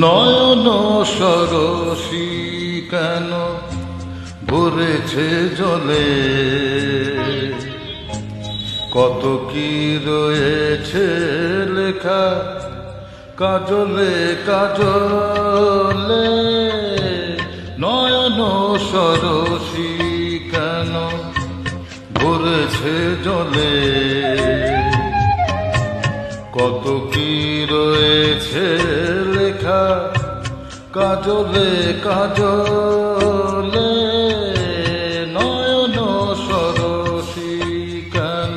নয়ন সরসী কেন ভরেছে জলে, কত কি রয়েছে লেখা কাজলে কাজলে। নয়ন সরসী কেন ভরেছে জলে, কত কি রয়েছে লেখা কাজলে কাজলে। নয়ন সরসী কেন।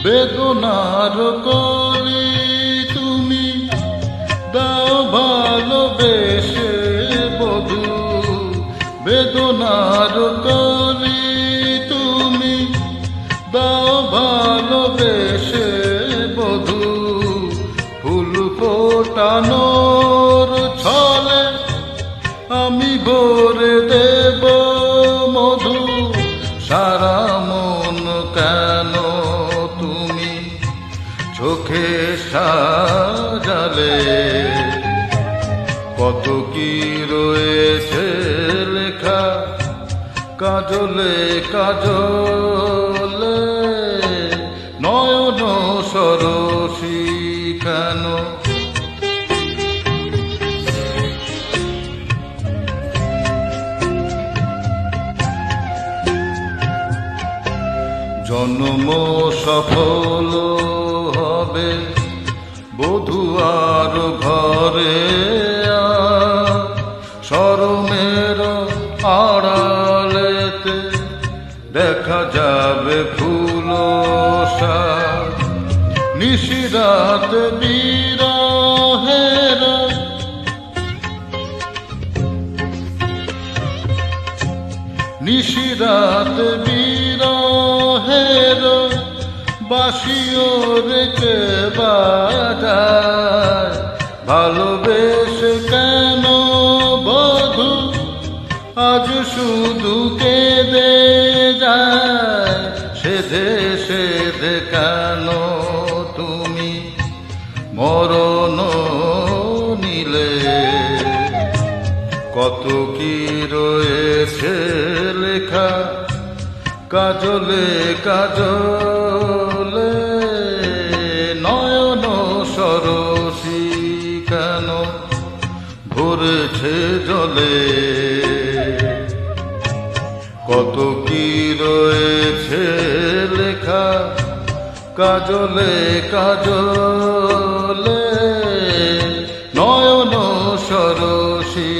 বেদনার কলি তুমি দাও ভালোবেসে বধূ, বেদনার কলি তুমি দাও ভালোবেসে বধূ। ফুল ফোটানোর ছলে আমি ভরে দেব মধু, সারা মন কেন তুমি চোখে সাজালে, কত কি রয়েছে লেখা কাজলে কাজলে। নয়ন সরসী কেন। জন্ম সফল হবে বধূ আর ঘরে, শরমের আড়ালেতে দেখা যাবে ফুল সাজ। নিশিরাত বিরহের নিশিরাত বিরহের বাঁশিও রেখে বাজায়। ভালোবেসে কেন বধূ আজ শুধু কেঁদে যায়, সেধে সেধে কেন তুমি মরণ নিলে, কত কি রয়েছে লেখা কাজলে কাজলে। নয়ন সরসী কেন ভরেছে জলে, কত কি রয়েছে লেখা কাজলে কাজলে। নয়ন সরসী